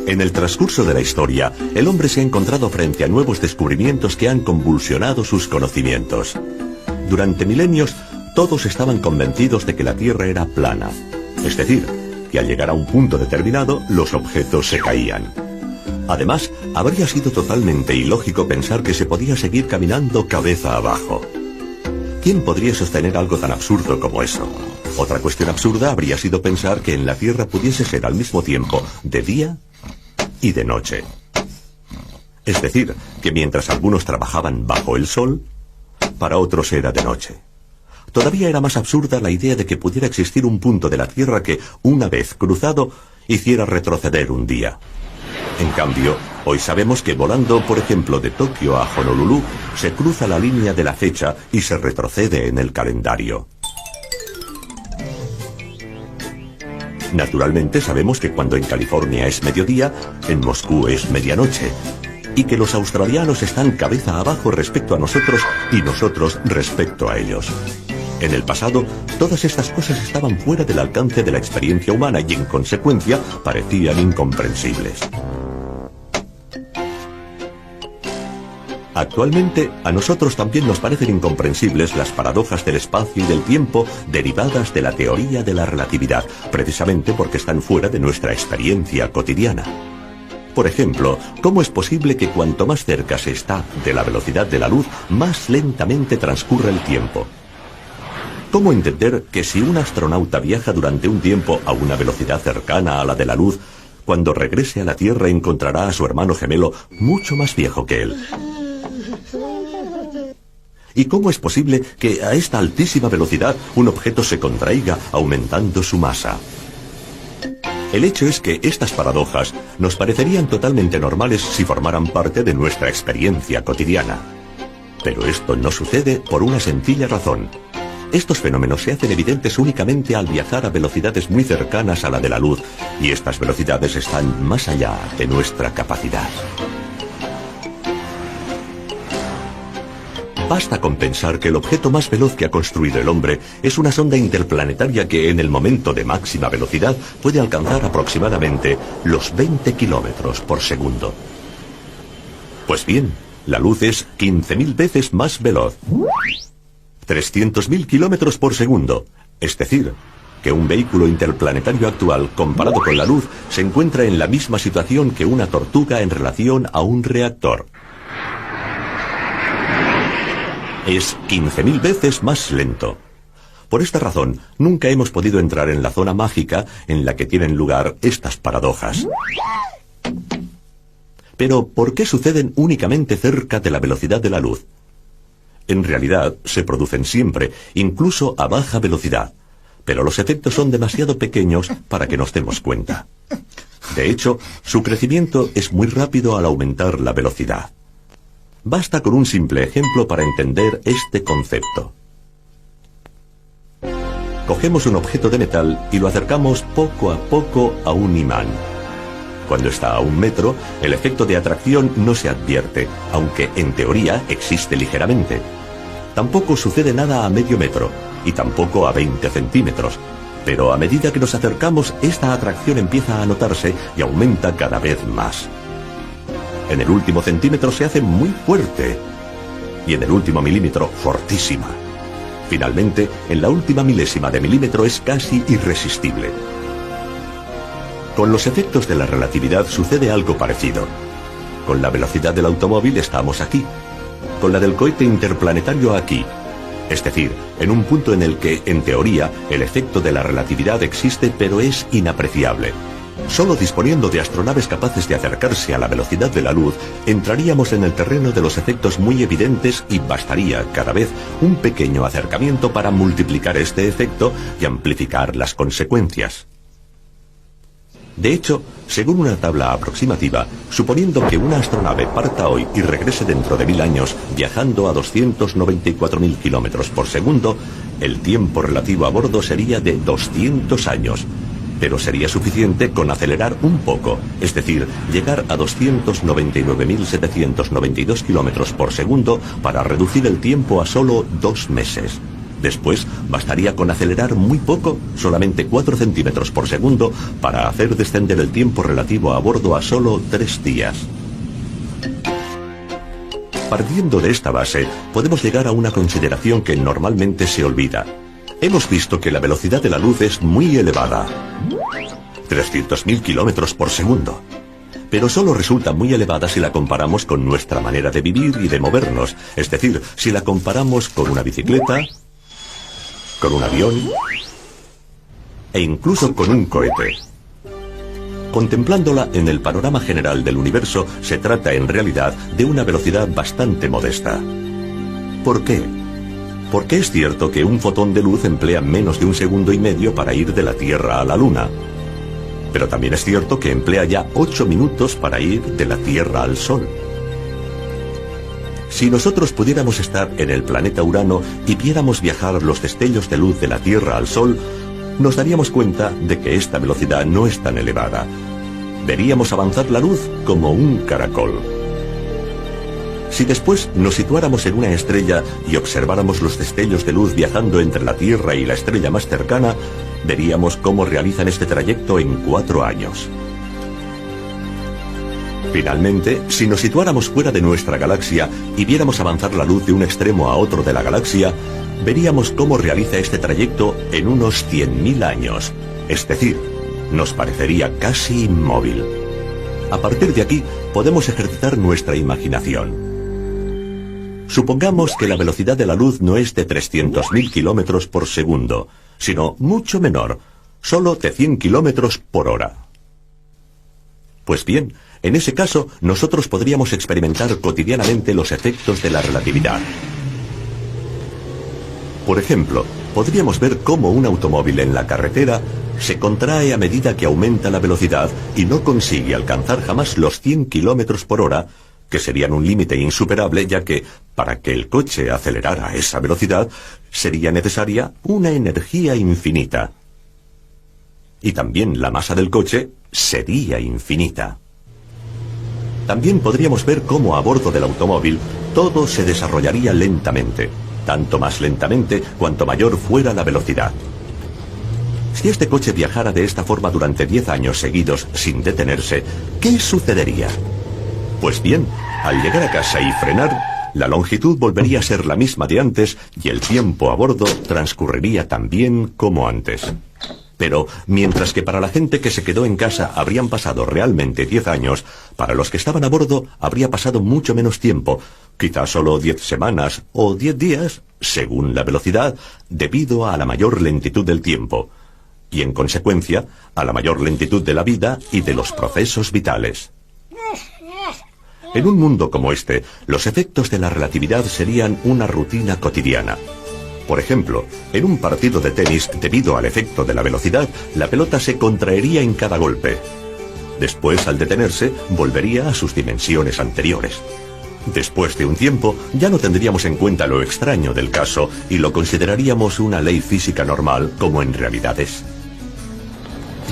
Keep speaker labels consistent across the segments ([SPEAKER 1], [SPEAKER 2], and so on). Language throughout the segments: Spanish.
[SPEAKER 1] En el transcurso de la historia, el hombre se ha encontrado frente a nuevos descubrimientos que han convulsionado sus conocimientos. Durante milenios, todos estaban convencidos de que la Tierra era plana, es decir, que al llegar a un punto determinado, los objetos se caían. Además, habría sido totalmente ilógico pensar que se podía seguir caminando cabeza abajo. ¿Quién podría sostener algo tan absurdo como eso? Otra cuestión absurda habría sido pensar que en la Tierra pudiese ser al mismo tiempo de día y de noche. Es decir, que mientras algunos trabajaban bajo el sol, para otros era de noche. Todavía era más absurda la idea de que pudiera existir un punto de la Tierra que, una vez cruzado, hiciera retroceder un día. En cambio, hoy sabemos que volando, por ejemplo, de Tokio a Honolulu, se cruza la línea de la fecha y se retrocede en el calendario. Naturalmente sabemos que cuando en California es mediodía, en Moscú es medianoche, y que los australianos están cabeza abajo respecto a nosotros y nosotros respecto a ellos. En el pasado, todas estas cosas estaban fuera del alcance de la experiencia humana y, en consecuencia, parecían incomprensibles. Actualmente, a nosotros también nos parecen incomprensibles las paradojas del espacio y del tiempo derivadas de la teoría de la relatividad, precisamente porque están fuera de nuestra experiencia cotidiana. Por ejemplo, ¿cómo es posible que cuanto más cerca se está de la velocidad de la luz, más lentamente transcurra el tiempo? ¿Cómo entender que si un astronauta viaja durante un tiempo a una velocidad cercana a la de la luz, cuando regrese a la Tierra encontrará a su hermano gemelo mucho más viejo que él? ¿Y cómo es posible que a esta altísima velocidad un objeto se contraiga aumentando su masa? El hecho es que estas paradojas nos parecerían totalmente normales si formaran parte de nuestra experiencia cotidiana. Pero esto no sucede por una sencilla razón. Estos fenómenos se hacen evidentes únicamente al viajar a velocidades muy cercanas a la de la luz, y estas velocidades están más allá de nuestra capacidad. Basta con pensar que el objeto más veloz que ha construido el hombre es una sonda interplanetaria que en el momento de máxima velocidad puede alcanzar aproximadamente los 20 kilómetros por segundo. Pues bien, la luz es 15.000 veces más veloz. 300.000 kilómetros por segundo, es decir, que un vehículo interplanetario actual comparado con la luz se encuentra en la misma situación que una tortuga en relación a un reactor. Es 15.000 veces más lento. Por esta razón, nunca hemos podido entrar en la zona mágica en la que tienen lugar estas paradojas. Pero, ¿por qué suceden únicamente cerca de la velocidad de la luz? En realidad, se producen siempre, incluso a baja velocidad, pero los efectos son demasiado pequeños para que nos demos cuenta. De hecho, su crecimiento es muy rápido al aumentar la velocidad. Basta con un simple ejemplo para entender este concepto. Cogemos un objeto de metal y lo acercamos poco a poco a un imán. Cuando está a 1 metro, el efecto de atracción no se advierte, aunque en teoría existe ligeramente. Tampoco sucede nada a medio metro, y tampoco a 20 centímetros. Pero a medida que nos acercamos, esta atracción empieza a notarse y aumenta cada vez más. En el último centímetro se hace muy fuerte, y en el último milímetro fortísima. Finalmente, en la última milésima de milímetro es casi irresistible. Con los efectos de la relatividad sucede algo parecido. Con la velocidad del automóvil estamos aquí, con la del cohete interplanetario aquí. Es decir, en un punto en el que, en teoría, el efecto de la relatividad existe pero es inapreciable. Solo disponiendo de astronaves capaces de acercarse a la velocidad de la luz, entraríamos en el terreno de los efectos muy evidentes y bastaría, cada vez, un pequeño acercamiento para multiplicar este efecto y amplificar las consecuencias. De hecho, según una tabla aproximativa, suponiendo que una astronave parta hoy y regrese dentro de 1000 años, viajando a 294.000 kilómetros por segundo, el tiempo relativo a bordo sería de 200 años. Pero sería suficiente con acelerar un poco, es decir, llegar a 299.792 kilómetros por segundo para reducir el tiempo a solo 2 meses. Después, bastaría con acelerar muy poco, solamente 4 centímetros por segundo, para hacer descender el tiempo relativo a bordo a solo 3 días. Partiendo de esta base, podemos llegar a una consideración que normalmente se olvida. Hemos visto que la velocidad de la luz es muy elevada. 300.000 kilómetros por segundo. Pero solo resulta muy elevada si la comparamos con nuestra manera de vivir y de movernos. Es decir, si la comparamos con una bicicleta, con un avión e incluso con un cohete. Contemplándola en el panorama general del universo, se trata en realidad de una velocidad bastante modesta. ¿Por qué? Porque es cierto que un fotón de luz emplea menos de 1,5 segundos para ir de la Tierra a la Luna. Pero también es cierto que emplea ya 8 minutos para ir de la Tierra al Sol. Si nosotros pudiéramos estar en el planeta Urano y viéramos viajar los destellos de luz de la Tierra al Sol, nos daríamos cuenta de que esta velocidad no es tan elevada. Veríamos avanzar la luz como un caracol. Si después nos situáramos en una estrella y observáramos los destellos de luz viajando entre la Tierra y la estrella más cercana, veríamos cómo realizan este trayecto en 4 años. Finalmente, si nos situáramos fuera de nuestra galaxia y viéramos avanzar la luz de un extremo a otro de la galaxia, veríamos cómo realiza este trayecto en unos 100.000 años. Es decir, nos parecería casi inmóvil. A partir de aquí, podemos ejercitar nuestra imaginación. Supongamos que la velocidad de la luz no es de 300.000 kilómetros por segundo, sino mucho menor, solo de 100 kilómetros por hora. Pues bien, en ese caso, nosotros podríamos experimentar cotidianamente los efectos de la relatividad. Por ejemplo, podríamos ver cómo un automóvil en la carretera se contrae a medida que aumenta la velocidad y no consigue alcanzar jamás los 100 kilómetros por hora, que serían un límite insuperable, ya que, para que el coche acelerara a esa velocidad, sería necesaria una energía infinita. Y también la masa del coche sería infinita. También podríamos ver cómo a bordo del automóvil todo se desarrollaría lentamente, tanto más lentamente cuanto mayor fuera la velocidad. Si este coche viajara de esta forma durante 10 años seguidos sin detenerse, ¿qué sucedería? Pues bien, al llegar a casa y frenar, la longitud volvería a ser la misma de antes y el tiempo a bordo transcurriría tan bien como antes. Pero, mientras que para la gente que se quedó en casa habrían pasado realmente 10 años, para los que estaban a bordo habría pasado mucho menos tiempo, quizás solo 10 semanas o 10 días, según la velocidad, debido a la mayor lentitud del tiempo, y en consecuencia, a la mayor lentitud de la vida y de los procesos vitales. En un mundo como este, los efectos de la relatividad serían una rutina cotidiana. Por ejemplo, en un partido de tenis, debido al efecto de la velocidad, la pelota se contraería en cada golpe. Después, al detenerse, volvería a sus dimensiones anteriores. Después de un tiempo, ya no tendríamos en cuenta lo extraño del caso y lo consideraríamos una ley física normal, como en realidad es.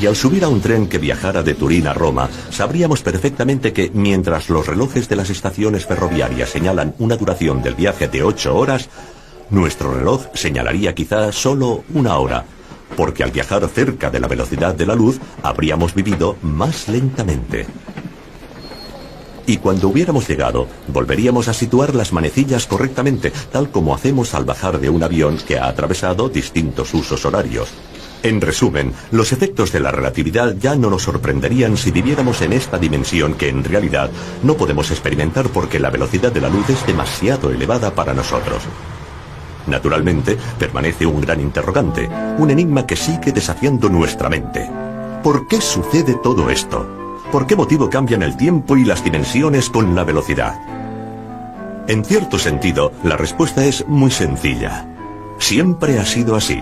[SPEAKER 1] Y al subir a un tren que viajara de Turín a Roma, sabríamos perfectamente que, mientras los relojes de las estaciones ferroviarias señalan una duración del viaje de 8 horas, nuestro reloj señalaría quizá solo 1 hora, porque al viajar cerca de la velocidad de la luz, habríamos vivido más lentamente. Y cuando hubiéramos llegado, volveríamos a situar las manecillas correctamente, tal como hacemos al bajar de un avión que ha atravesado distintos usos horarios. En resumen, los efectos de la relatividad ya no nos sorprenderían si viviéramos en esta dimensión que en realidad no podemos experimentar porque la velocidad de la luz es demasiado elevada para nosotros. Naturalmente, permanece un gran interrogante, un enigma que sigue desafiando nuestra mente. ¿Por qué sucede todo esto? ¿Por qué motivo cambian el tiempo y las dimensiones con la velocidad? En cierto sentido, la respuesta es muy sencilla. Siempre ha sido así,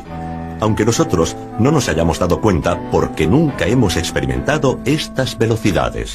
[SPEAKER 1] aunque nosotros no nos hayamos dado cuenta porque nunca hemos experimentado estas velocidades.